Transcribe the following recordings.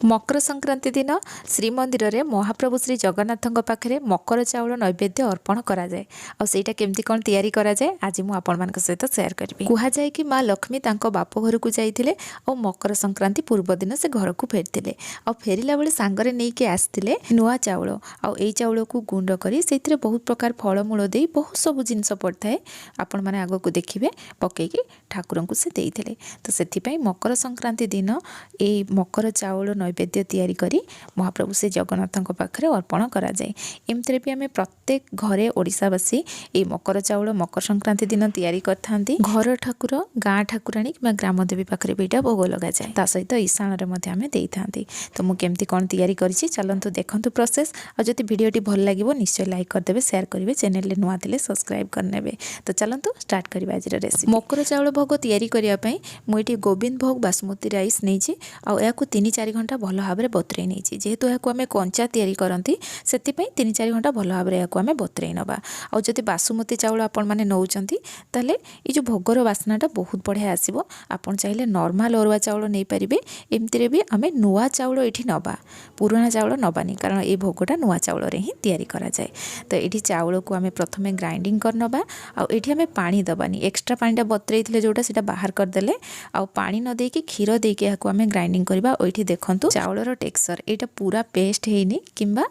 मकर संक्रांति दिन श्रीमंदिर रे महाप्रभु श्री जगन्नाथ पाखे मकर चाउल नैवेद्य अर्पण करा जाए। आ सेटा केमती कौन तैयारी करा जाए आज मु आपण मान सहित शेयर करी। कहा जाए कि माँ लक्ष्मी तांको बाप घर को जाइथिले और मकर संक्रांति पूर्व दिन से घर को फेरथिले और फेरिला बेले सांगरे नहीं के आसथिले नुआ चाउल आ एई चाउल को गुंड करी सेथिरे बहुत प्रकार फलमूल दे बहुत सब जिनस पड़थाए आपण माने आगो को देखिबे पकेकी ठाकुर को से देइथिले। तो सेथि पई मकर संक्रांति दिन ए मकर चाउल नैवेद्य तैयारी करी महाप्रभु से जगन्नाथ पाखे अर्पण करा जाए। एमती भी आम प्रत्येक घरे ओडिशावासी ये मकर चाउल मकर संक्रांति दिन तैयारी करथांती। घर ठाकुर गाँ ठाकुराणी कि ग्रामदेवी पाखे भी यहाँ भोग लगा जाए ता सहित ईशान आम देइथांती। तो मुझे केमती कौन तैयारी करिछि चलंतु देखंतु प्रोसेस। और जदि वीडियोटी भल लगिवो निश्चय लाइक करदेबे शेयर करेंगे चैनल नुआ थिले सब्सक्राइब करनेबे। तो चलंतु स्टार्ट करिबा आज रेसिपी। मकर चाउल भोग तैयारी करिया पई मुई गोविंद भोग बासमती राइस नहीं आ 3-4 घंटा भल भाव में बतुरई नहीं जेहेतु यहाँ आम कंचा तैयारी करती से 3-4 घंटा भल भाव में आम बतुरई नवा। और जब बासुमती चाउल आपण मैंने नौकरी ताले ये जो भोगर बास्नाटा बहुत बढ़िया आसो। आपड़ चाहिए नॉर्मल अरुआ चाउल नहीं पारे एमती भी आम नुआ चाउल ये नवा पुराना चाउल नबानी कारण ये भोगटा नुआ चाउल ही तैयारी करा जाए। तो ये चाउल को आम प्रथम ग्राइंडिंग करनबा आम पानी दबानी एक्सट्रा पानीटा बतुरई जोटा से बाहर करदे आ पानी न देकी क्षीर देकी आम ग्राइंडिंग करवा। ये देखो चाउलर टेक्सचर यहाँ पूरा पेस्ट हैनी किंबा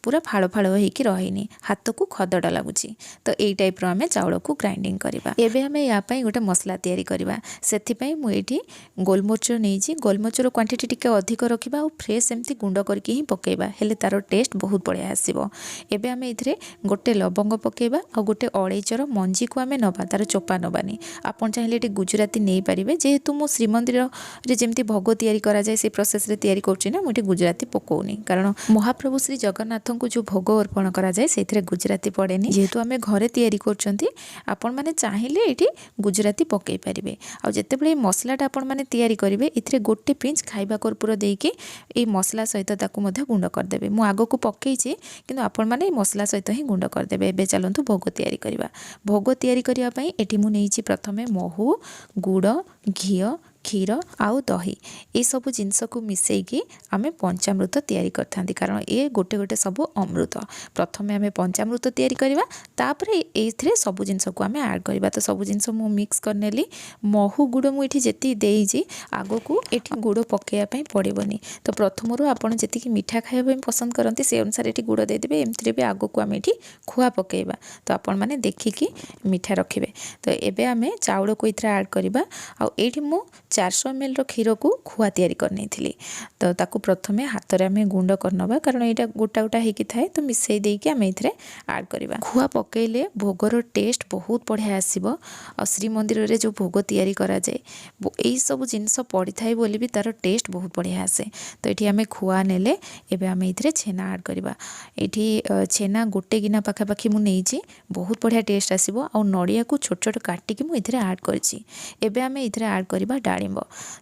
पूरा फाड़ फाड़ होइकी रहीनी हाथ को खदड़ा लगुच। तो यही टाइप आम चाउल को ग्राइंडिंग करवा। एबे आम यापाई गोटे मसला तैयारी करवा से मुझे गोलमरिच नहीं गोलमरिचर क्वांटिटी टिके अधिक रखा और फ्रेश एमती गुंड करके ही पकेबा हेले तार टेस्ट बहुत बढ़िया आसीबो। एबे आम इथरे गोटे लवंग पकेबा और गोटे अड़ेईचर मंजी को आम नबा तार चोपा नबानी। आपन चाहिए ये गुजराती नहीं पारे जेहेतु मु श्रीमंदिर रे जेमती भोग तैयारी करा जाए से प्रोसेस रे तैयारी करछि ना मुझे गुजराती पकोनी कारण महाप्रभु श्री जगन्नाथ को जो भोग अर्पण करा जाए से गुजराती पड़ेनी जेहेतु आम घरे तैयारी करछंती आपण माने चाहिए ये गुजराती पकई पारे। आ जितेबाला मसलाटा आपण माने तैयारी करेंगे इथिरे गोटे पिंच खाइबा कर्पूर देकी ये मसला सहित ताकू मध्य गुंड करदेबे। मु आगो को पकईछि किंतु आपण माने मसला सहित ही गुंड करदेबे। एबे चलंतु भोग तैयारी करबा। भोग तैयारी करिया पई एठी मु नेइछि प्रथमे महू गुड़ घी क्षीर आउ दही ये सब जिनस को मिसेकी आम पंचामृत तैयारी करथांती कारण ये गोटे गोटे सब अमृत। प्रथमे आम पंचामृत तैयारी करवा तापर ये सब जिनस को आम ऐड करवा। तो सब जिनस मु मिक्स करनेली महू गुड़ मुझे जी देजी आगो को ये गुड़ पकड़ापी पड़ोनी। तो प्रथम आपड़ जी मीठा खाया पसंद करती से अनुसार ये गुड़ देदेवे एमती भी आगो को आम ये खुआ पकईवा। तो आपण मैंने देखिकी मीठा रखिए। तो ये आम चाउल को इधर ऐड करवा आठी मु 400 ml क्षीर को खुआ तैयारी करनी थी। तो ताकू प्रथमे हाथ में आम गुंड करनबा कारण यहाँ गोटा गोटा होगी थाए तो मिसई देकी आम ये ऐड करवा। खुआ पकईले भोगर टेस्ट बहुत बढ़िया आसीबो। और श्रीमंदिर रे जो भोग तैयारी करा जाए यही सब जिनस पड़ी थाए बोली भी तार टेस्ट बहुत बढ़िया आसे। तो ये आम खुआ नेले एबे आम ये छेना ऐड करवा। ये छेना गोटे गिना पाखापाखि मु नहीं बहुत बढ़िया टेस्ट आसीबो। आ नड़िया को छोट छोट काटिकी मु इधरे ऐड करछि। एबे आम इधरे ऐड करवा डाळिंब।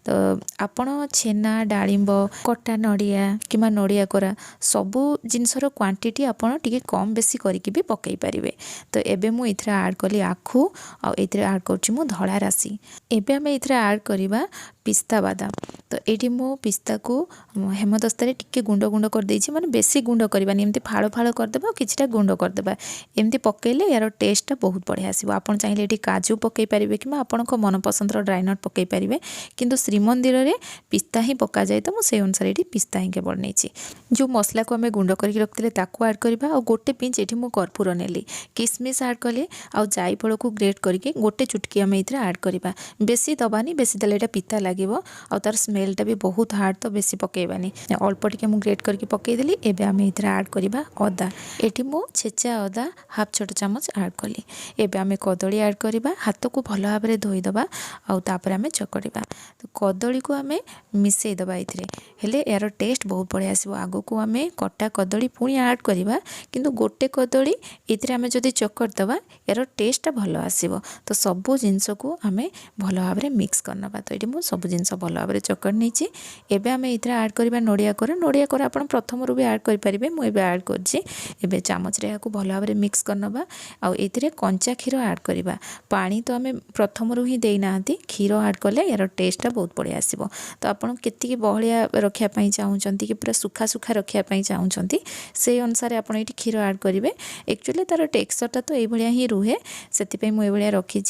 तो आपण छेना डाळिंब कटा नड़िया कि नड़िया कोरा सबू जिनसर क्वांटिटी आपण टिके कम बेसी करके भी पकई पारिबे। तो एबे मु इथरे ऐड कली आखु आ इथरे ऐड करछि मु धड़ा राशि। एबे आम इथरे ऐड करवा पिस्ता बादाम। तो ये मो पिस्ता को हेमदस्तारे टिके गुंड गुंड कर देछि माने बेसी गुंड करबानी एमती फाड़ फाड़ करदेबा किछटा गुंड करदेबा एमती पकेले यार टेस्टटा बहुत बढ़िया आसीबो। आपण चाहिए ये काजू पकई पारिबे कि आपणको मन पसंदर ड्राई नट पकई पारिबे किंतु श्रीमंदिर रे पिस्ता ही पका जाए। तो मुझे अनुसार ये पिस्ता ही केवल नहीं जो मसला को आम गुंड करके रखते ताकू ऐड करवा। और गोटे पिंच ये मु कर्पूर नेली किसमिश ऐड कले आ जायफल को ग्रेट करके गोटे चुटकी आम ये ऐड करवा। बेसी दबानी बेसी देले एटा पिता लगे और तार स्मेलटा भी बहुत हार्ड तो बेसी पकईबानी अल्प टिके मु ग्रेट करके पकईदेली। एबे आम ये ऐड करवा अदा ये मु छेचा अदा हाफ छोट चामच ऐड कली। एबे आम कदली ऐड करवा हाथ को भल भाव में धोईदबा आउे आम चकड़वा। तो कदली को आम मिसई दबा हेले यार टेस्ट बहुत बढ़िया आसीबो। आगो को आम कटा कदली पुणी ऐड करवा किंतु गोटे कदली इतरे आम जदि चकड़ दबा यार टेस्टटा भल आसीबो। तो सबू जिनस को आम भल भाव में मिक्स करनबा। तो ये सब जिनस भल भाव चकड़ी नहीं। एबे आम ये आड करवा नड़िया कोरा आप प्रथम भी आड करेंगे मुझे आड कर चामच रे भल भाव मिक्स करनबा आउ कंचा क्षीर आड करवा पानी तो आम प्रथम ही देना क्षीर आड कले यार टेस्टा बहुत बढ़िया आसो। तो आप केतिकी बहलिया रखापी चाहूँगी कि पूरा सुखा सुखा रखापी चाहूँगी से अनुसार आप ये क्षीर आड करेंगे। एक्चुअली तार टेक्सचरटा तो ये ही रुहे से मुझे रखी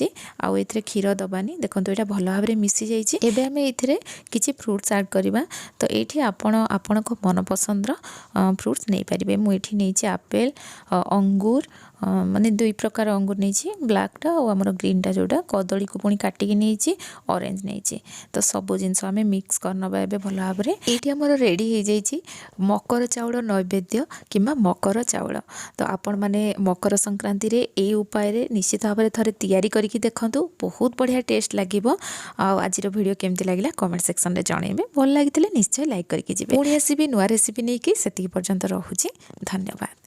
आउ ये क्षीर दबानी देखो यहाँ भल भाव मिसी जाइए। आम ये किसी फ्रुट्स आड करवा तो ये आपण को मनपसंद फ्रुट्स नहीं पारे मुझे नहीं आपेल अंगूर माने 2 प्रकार अंगूर नहीं ब्लैकटा और आमर ग्रीनटा जोटा कदली को पुणी काटिकी नहीं ऑरेंज नहीं तो सब जिनस आम मिक्स करनबा ए भल भाव ये आमर रेडी हो जाइए मकर चाउल नैवेद्य कि मकर चाउल। तो आपण मैंने मकर संक्रांति रे ए उपाय निश्चित भाव में थे तैयारी करके देखूँ बहुत बढ़िया टेस्ट लगे। आज वीडियो केमती लगे कमेंट सेक्शन में जनइबे भल लगी निश्चय लाइक करके जी पुणी आसबि नुआ रेसिपी नहीं कि से पर्यंत रोचे धन्यवाद।